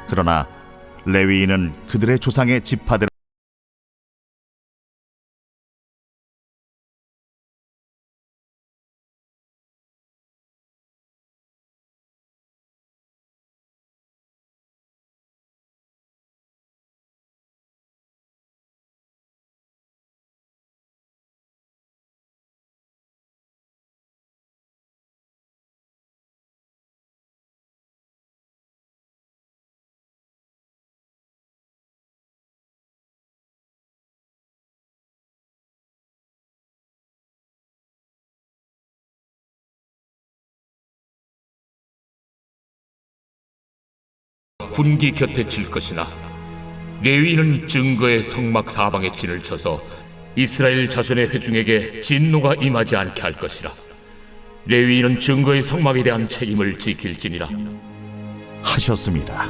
그러나 레위인은 그들의 조상의 지파대로 군기 곁에 칠 것이나 레위인은 증거의 성막 사방에 진을 쳐서 이스라엘 자손의 회중에게 진노가 임하지 않게 할 것이라. 레위인은 증거의 성막에 대한 책임을 지킬지니라. 하셨습니다.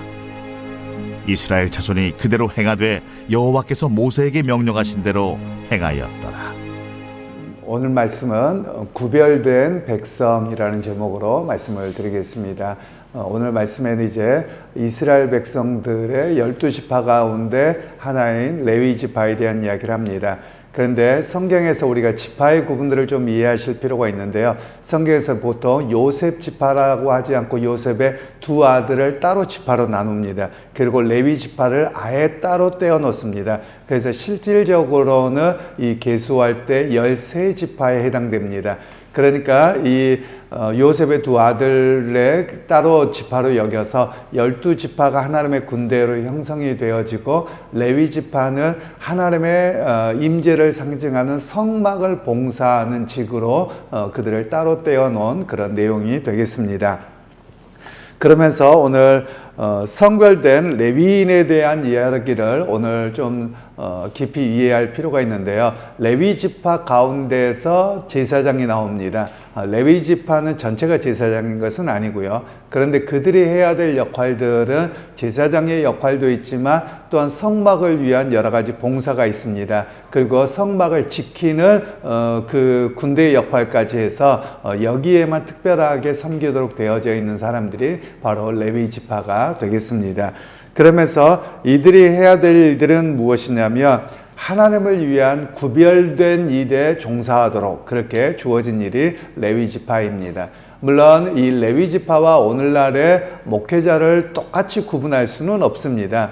이스라엘 자손이 그대로 행하되 여호와께서 모세에게 명령하신 대로 행하였더라. 오늘 말씀은 구별된 백성이라는 제목으로 말씀을 드리겠습니다. 오늘 말씀에는 이제 이스라엘 백성들의 12지파 가운데 하나인 레위 지파에 대한 이야기를 합니다. 그런데 성경에서 우리가 지파의 구분들을 좀 이해하실 필요가 있는데요. 성경에서 보통 요셉 지파라고 하지 않고 요셉의 두 아들을 따로 지파로 나눕니다. 그리고 레위 지파를 아예 따로 떼어 놓습니다. 그래서 실질적으로는 이 계수할 때 13지파에 해당됩니다. 그러니까 이 요셉의 두 아들의 따로 지파로 여겨서 12지파가 하나님의 군대로 형성이 되어지고 레위 지파는 하나님의 임재를 상징하는 성막을 봉사하는 직으로 그들을 따로 떼어 놓은 그런 내용이 되겠습니다. 그러면서 오늘 성별된 레위인에 대한 이야기를 오늘 좀 깊이 이해할 필요가 있는데요. 레위 지파 가운데서 제사장이 나옵니다. 레위 지파는 전체가 제사장인 것은 아니고요. 그런데 그들이 해야 될 역할들은 제사장의 역할도 있지만 또한 성막을 위한 여러 가지 봉사가 있습니다. 그리고 성막을 지키는 그 군대의 역할까지 해서 여기에만 특별하게 섬기도록 되어져 있는 사람들이 바로 레위 지파가 되겠습니다. 그러면서 이들이 해야 될 일들은 무엇이냐면 하나님을 위한 구별된 일에 종사하도록 그렇게 주어진 일이 레위 지파입니다. 물론 이 레위 지파와 오늘날의 목회자를 똑같이 구분할 수는 없습니다.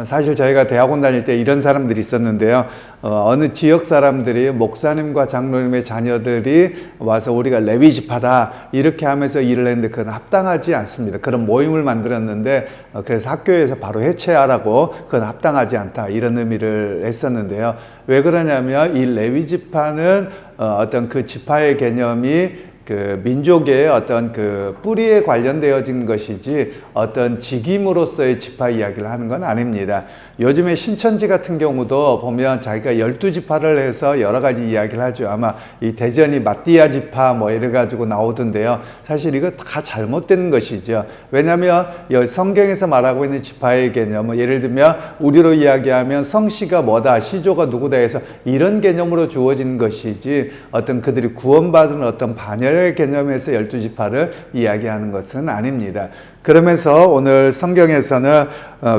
사실 저희가 대학원 다닐 때 이런 사람들이 있었는데요. 어느 지역 사람들이 목사님과 장로님의 자녀들이 와서 우리가 레위 지파다 이렇게 하면서 일을 했는데 그건 합당하지 않습니다. 그런 모임을 만들었는데 그래서 학교에서 바로 해체하라고 그건 합당하지 않다 이런 의미를 했었는데요. 왜 그러냐면 이 레위 지파는 어떤 그 지파의 개념이 그 민족의 어떤 그 뿌리에 관련되어진 것이지 어떤 직임으로서의 지파 이야기를 하는 건 아닙니다. 요즘에 신천지 같은 경우도 보면 자기가 12지파를 해서 여러 가지 이야기를 하죠. 아마 이 대전이 마띠아 지파 뭐 이래가지고 나오던데요. 사실 이거 다 잘못된 것이죠. 왜냐하면 성경에서 말하고 있는 지파의 개념은 예를 들면 우리로 이야기하면 성씨가 뭐다, 시조가 누구다 해서 이런 개념으로 주어진 것이지 어떤 그들이 구원받은 어떤 반열의 개념에서 12지파를 이야기하는 것은 아닙니다. 그러면서 오늘 성경에서는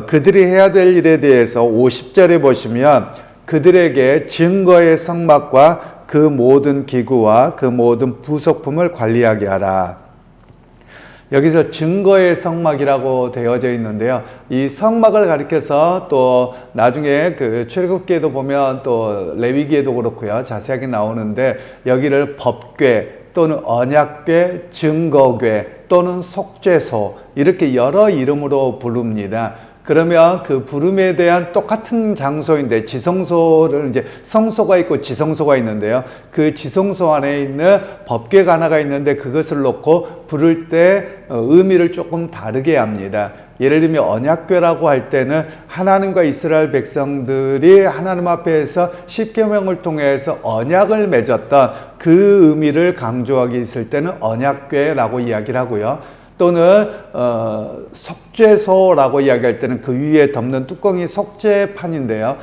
그들이 해야 될 일에 대해서 50절에 보시면 그들에게 증거의 성막과 그 모든 기구와 그 모든 부속품을 관리하게 하라. 여기서 증거의 성막이라고 되어져 있는데요. 이 성막을 가리켜서 또 나중에 그 출애굽기에도 보면 또 레위기에도 그렇고요. 자세하게 나오는데 여기를 법궤 또는 언약궤, 증거궤 또는 속죄소 이렇게 여러 이름으로 부릅니다. 그러면 그 부름에 대한 똑같은 장소인데 지성소를 이제 성소가 있고 지성소가 있는데요. 그 지성소 안에 있는 법궤가 하나가 있는데 그것을 놓고 부를 때 의미를 조금 다르게 합니다. 예를 들면 언약궤라고 할 때는 하나님과 이스라엘 백성들이 하나님 앞에서 십계명을 통해서 언약을 맺었던 그 의미를 강조하기 있을 때는 언약궤라고 이야기를 하고요. 또는 속죄소라고 이야기할 때는 그 위에 덮는 뚜껑이 속죄판인데요.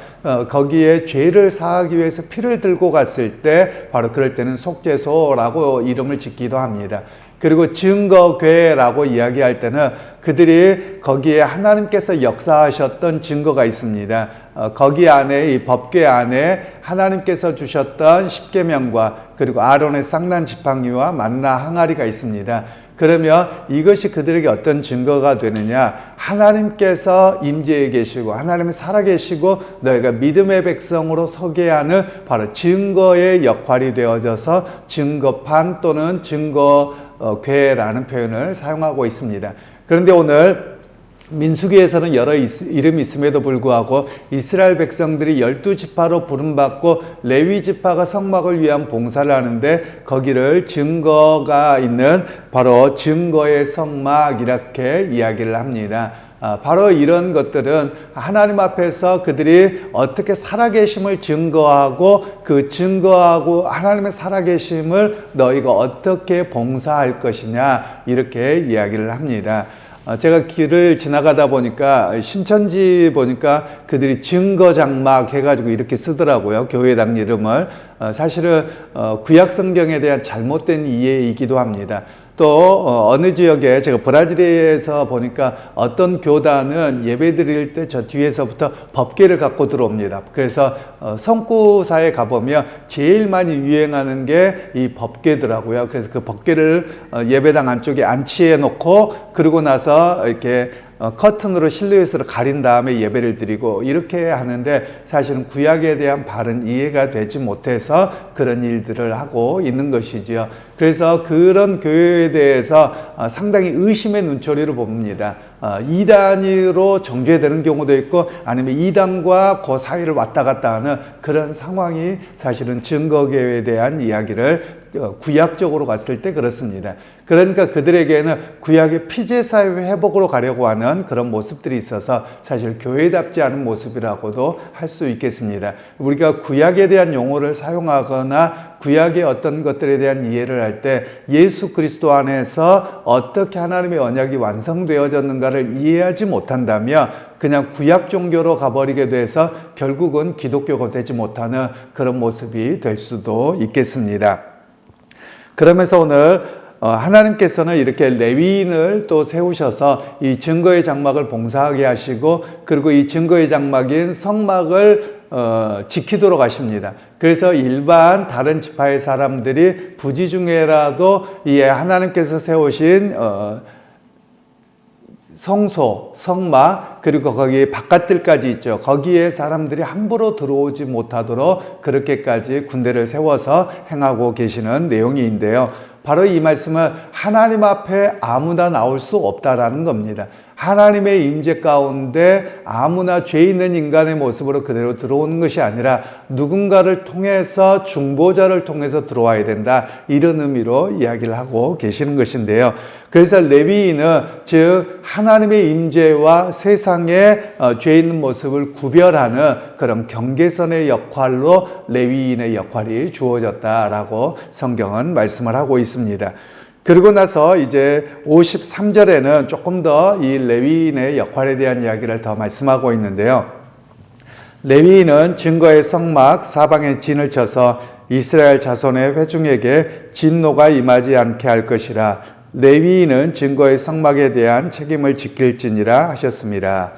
거기에 죄를 사하기 위해서 피를 들고 갔을 때 바로 그럴 때는 속죄소라고 이름을 짓기도 합니다. 그리고 증거궤라고 이야기할 때는 그들이 거기에 하나님께서 역사하셨던 증거가 있습니다. 거기 안에 이 법궤 안에 하나님께서 주셨던 십계명과 그리고 아론의 쌍난 지팡이와 만나 항아리가 있습니다. 그러면 이것이 그들에게 어떤 증거가 되느냐? 하나님께서 임재해 계시고 하나님이 살아계시고 너희가 믿음의 백성으로 서게 하는 바로 증거의 역할이 되어져서 증거판 또는 증거궤라는 표현을 사용하고 있습니다. 그런데 오늘 민수기에서는 여러 이름이 있음에도 불구하고 이스라엘 백성들이 12지파로 부름받고 레위 지파가 성막을 위한 봉사를 하는데 거기를 증거가 있는 바로 증거의 성막 이렇게 이야기를 합니다. 바로 이런 것들은 하나님 앞에서 그들이 어떻게 살아계심을 증거하고 그 증거하고 하나님의 살아계심을 너희가 어떻게 봉사할 것이냐 이렇게 이야기를 합니다. 제가 길을 지나가다 보니까 신천지 보니까 그들이 증거장막 해가지고 이렇게 쓰더라고요. 교회당 이름을. 사실은 구약 성경에 대한 잘못된 이해이기도 합니다. 또 어느 지역에 제가 브라질에서 보니까 어떤 교단은 예배 드릴 때 저 뒤에서부터 법궤를 갖고 들어옵니다. 그래서 성구사에 가보면 제일 많이 유행하는 게 이 법궤더라고요. 그래서 그 법궤를 예배당 안쪽에 안치해 놓고 그러고 나서 이렇게 커튼으로 실루엣으로 가린 다음에 예배를 드리고 이렇게 하는데 사실은 구약에 대한 바른 이해가 되지 못해서 그런 일들을 하고 있는 것이지요. 그래서 그런 교회에 대해서 상당히 의심의 눈초리로 봅니다. 이단으로 정죄되는 경우도 있고 아니면 이단과 그 사이를 왔다 갔다 하는 그런 상황이 사실은 증거교회에 대한 이야기를 구약적으로 갔을 때 그렇습니다. 그러니까 그들에게는 구약의 피제사회 회복으로 가려고 하는 그런 모습들이 있어서 사실 교회답지 않은 모습이라고도 할 수 있겠습니다. 우리가 구약에 대한 용어를 사용하거나 구약의 어떤 것들에 대한 이해를 할 때 예수 그리스도 안에서 어떻게 하나님의 언약이 완성되어졌는가를 이해하지 못한다면 그냥 구약 종교로 가버리게 돼서 결국은 기독교가 되지 못하는 그런 모습이 될 수도 있겠습니다. 그러면서 오늘 하나님께서는 이렇게 레위인을 또 세우셔서 이 증거의 장막을 봉사하게 하시고 그리고 이 증거의 장막인 성막을 지키도록 하십니다. 그래서 일반 다른 지파의 사람들이 부지 중에라도 이 하나님께서 세우신 성소, 성막, 그리고 거기 바깥들까지 있죠. 거기에 사람들이 함부로 들어오지 못하도록 그렇게까지 군대를 세워서 행하고 계시는 내용인데요. 바로 이 말씀은 하나님 앞에 아무나 나올 수 없다라는 겁니다. 하나님의 임재 가운데 아무나 죄 있는 인간의 모습으로 그대로 들어오는 것이 아니라 누군가를 통해서 중보자를 통해서 들어와야 된다. 이런 의미로 이야기를 하고 계시는 것인데요. 그래서 레위인은 즉 하나님의 임재와 세상의 죄 있는 모습을 구별하는 그런 경계선의 역할로 레위인의 역할이 주어졌다라고 성경은 말씀을 하고 있습니다. 그리고 나서 이제 53절에는 조금 더 이 레위인의 역할에 대한 이야기를 더 말씀하고 있는데요. 레위인은 증거의 성막 사방에 진을 쳐서 이스라엘 자손의 회중에게 진노가 임하지 않게 할 것이라. 레위인은 증거의 성막에 대한 책임을 지킬지니라 하셨습니다.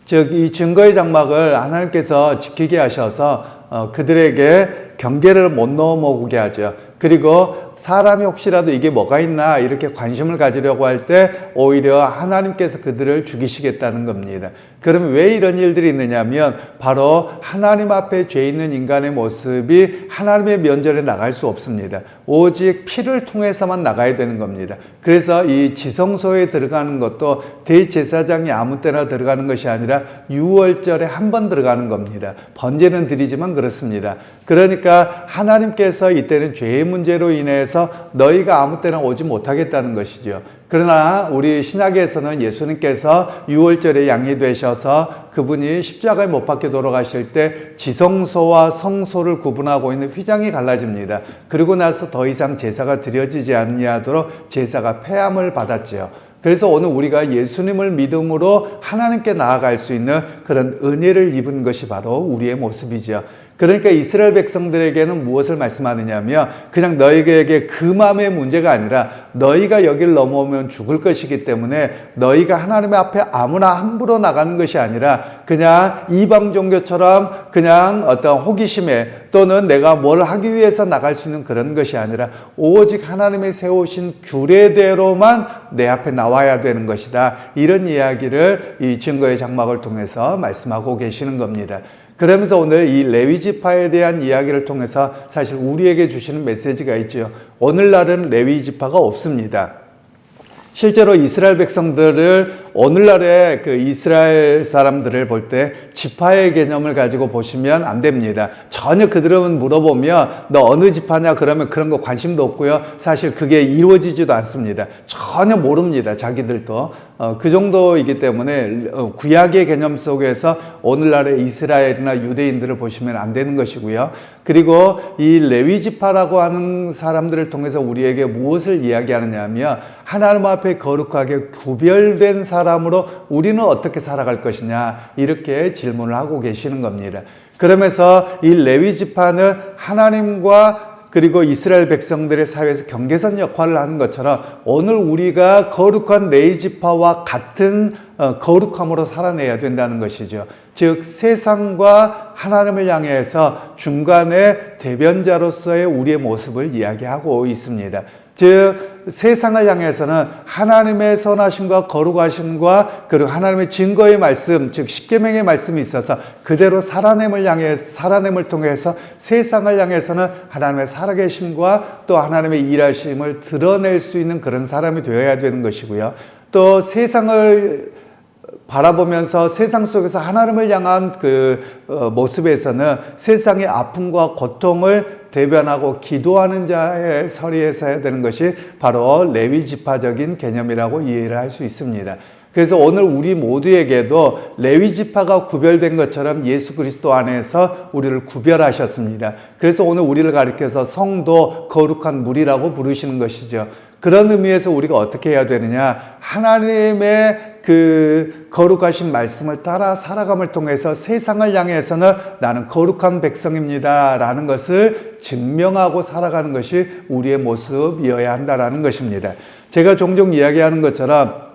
즉 이 증거의 장막을 하나님께서 지키게 하셔서 그들에게 경계를 못 넘어오게 하죠. 그리고 사람이 혹시라도 이게 뭐가 있나 이렇게 관심을 가지려고 할 때 오히려 하나님께서 그들을 죽이시겠다는 겁니다. 그러면 왜 이런 일들이 있느냐면 바로 하나님 앞에 죄 있는 인간의 모습이 하나님의 면전에 나갈 수 없습니다. 오직 피를 통해서만 나가야 되는 겁니다. 그래서 이 지성소에 들어가는 것도 대제사장이 아무 때나 들어가는 것이 아니라 유월절에 한 번 들어가는 겁니다. 번제는 드리지만 그렇습니다. 그러니까 하나님께서 이때는 죄의 문제로 인해서 너희가 아무 때나 오지 못하겠다는 것이죠. 그러나 우리 신약에서는 예수님께서 유월절에 양이 되셔서 그분이 십자가에 못 박혀 돌아가실 때 지성소와 성소를 구분하고 있는 휘장이 갈라집니다. 그리고 나서 더 이상 제사가 드려지지 않냐도록 제사가 폐함을 받았지요. 그래서 오늘 우리가 예수님을 믿음으로 하나님께 나아갈 수 있는 그런 은혜를 입은 것이 바로 우리의 모습이죠. 그러니까 이스라엘 백성들에게는 무엇을 말씀하느냐면 그냥 너희에게 그 마음의 문제가 아니라 너희가 여기를 넘어오면 죽을 것이기 때문에 너희가 하나님 앞에 아무나 함부로 나가는 것이 아니라 그냥 이방 종교처럼 그냥 어떤 호기심에 또는 내가 뭘 하기 위해서 나갈 수 있는 그런 것이 아니라 오직 하나님의 세우신 규례대로만 내 앞에 나와야 되는 것이다. 이런 이야기를 이 증거의 장막을 통해서 말씀하고 계시는 겁니다. 그러면서 오늘 이 레위 지파에 대한 이야기를 통해서 사실 우리에게 주시는 메시지가 있죠. 오늘날은 레위 지파가 없습니다. 실제로 이스라엘 백성들을 오늘날의 그 이스라엘 사람들을 볼 때 지파의 개념을 가지고 보시면 안 됩니다. 전혀 그들은 물어보면 너 어느 지파냐 그러면 그런 거 관심도 없고요. 사실 그게 이루어지지도 않습니다. 전혀 모릅니다. 자기들도. 그 정도이기 때문에 구약의 개념 속에서 오늘날의 이스라엘이나 유대인들을 보시면 안 되는 것이고요. 그리고 이 레위 지파라고 하는 사람들을 통해서 우리에게 무엇을 이야기하느냐 하면 하나님 앞에 거룩하게 구별된 사람으로 우리는 어떻게 살아갈 것이냐 이렇게 질문을 하고 계시는 겁니다. 그러면서 이 레위 지파는 하나님과 그리고 이스라엘 백성들의 사회에서 경계선 역할을 하는 것처럼 오늘 우리가 거룩한 레위 지파와 같은 거룩함으로 살아내야 된다는 것이죠. 즉 세상과 하나님을 향해서 중간에 대변자로서의 우리의 모습을 이야기하고 있습니다. 즉 세상을 향해서는 하나님의 선하심과 거룩하심과 그리고 하나님의 증거의 말씀, 즉 십계명의 말씀이 있어서 그대로 살아냄을 통해서 세상을 향해서는 하나님의 살아계심과 또 하나님의 일하심을 드러낼 수 있는 그런 사람이 되어야 되는 것이고요. 또 세상을 바라보면서 세상 속에서 하나님을 향한 그 모습에서는 세상의 아픔과 고통을 대변하고 기도하는 자의 서리에 서야 되는 것이 바로 레위 지파적인 개념이라고 이해를 할 수 있습니다. 그래서 오늘 우리 모두에게도 레위 지파가 구별된 것처럼 예수 그리스도 안에서 우리를 구별하셨습니다. 그래서 오늘 우리를 가리켜서 성도 거룩한 무리라고 부르시는 것이죠. 그런 의미에서 우리가 어떻게 해야 되느냐? 하나님의 그 거룩하신 말씀을 따라 살아감을 통해서 세상을 향해서는 나는 거룩한 백성입니다 라는 것을 증명하고 살아가는 것이 우리의 모습이어야 한다라는 것입니다. 제가 종종 이야기하는 것처럼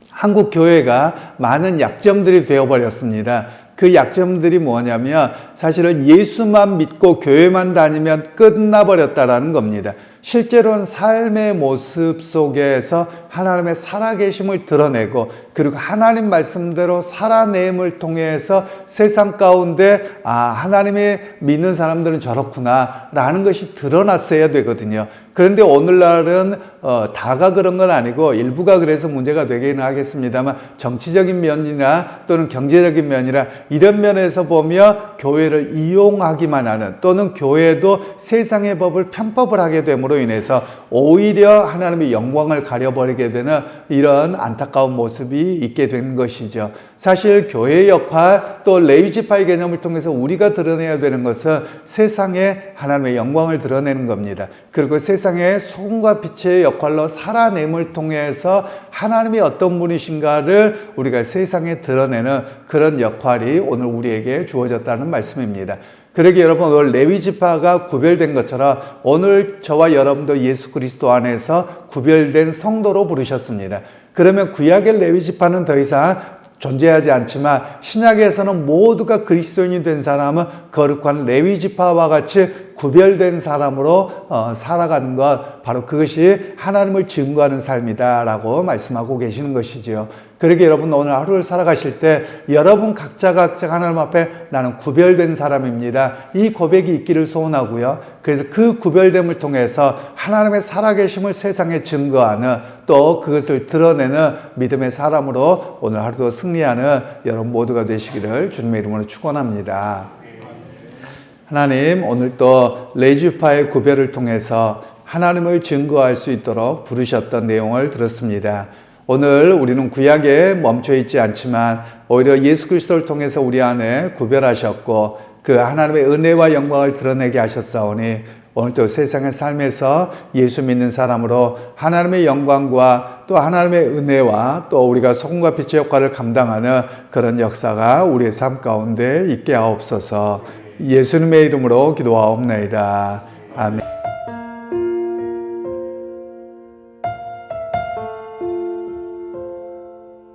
한국 교회가 많은 약점들이 되어버렸습니다. 그 약점들이 뭐냐면 사실은 예수만 믿고 교회만 다니면 끝나버렸다라는 겁니다. 실제로는 삶의 모습 속에서 하나님의 살아계심을 드러내고 그리고 하나님 말씀대로 살아냄을 통해서 세상 가운데 하나님이 믿는 사람들은 저렇구나 라는 것이 드러났어야 되거든요. 그런데 오늘날은 다가 그런 건 아니고 일부가 그래서 문제가 되기는 하겠습니다만 정치적인 면이나 또는 경제적인 면이나 이런 면에서 보면 교회를 이용하기만 하는 또는 교회도 세상의 법을 편법을 하게 됨으로 인해서 오히려 하나님의 영광을 가려버리게 되는 이런 안타까운 모습이 있게 된 것이죠. 사실 교회의 역할 또 레위 지파의 개념을 통해서 우리가 드러내야 되는 것은 세상에 하나님의 영광을 드러내는 겁니다. 그리고 세상의 소금과 빛의 역할로 살아냄을 통해서 하나님이 어떤 분이신가를 우리가 세상에 드러내는 그런 역할이 오늘 우리에게 주어졌다는 말씀입니다. 그러기에 여러분 오늘 레위 지파가 구별된 것처럼 오늘 저와 여러분도 예수 그리스도 안에서 구별된 성도로 부르셨습니다. 그러면 구약의 레위 지파는 더 이상 존재하지 않지만 신약에서는 모두가 그리스도인이 된 사람은 거룩한 레위 지파와 같이 구별된 사람으로 살아가는 것, 바로 그것이 하나님을 증거하는 삶이다라고 말씀하고 계시는 것이지요. 그러기에 여러분 오늘 하루를 살아가실 때 여러분 각자가 하나님 앞에 나는 구별된 사람입니다. 이 고백이 있기를 소원하고요. 그래서 그 구별됨을 통해서 하나님의 살아계심을 세상에 증거하는 또 그것을 드러내는 믿음의 사람으로 오늘 하루도 승리하는 여러분 모두가 되시기를 주님의 이름으로 축원합니다. 하나님 오늘 또 레위 지파의 구별을 통해서 하나님을 증거할 수 있도록 부르셨던 내용을 들었습니다. 오늘 우리는 구약에 멈춰 있지 않지만 오히려 예수 그리스도를 통해서 우리 안에 구별하셨고 그 하나님의 은혜와 영광을 드러내게 하셨사오니 오늘 또 세상의 삶에서 예수 믿는 사람으로 하나님의 영광과 또 하나님의 은혜와 또 우리가 소금과 빛의 역할을 감당하는 그런 역사가 우리의 삶 가운데 있게 하옵소서. 예수님의 이름으로 기도하옵나이다. 아멘.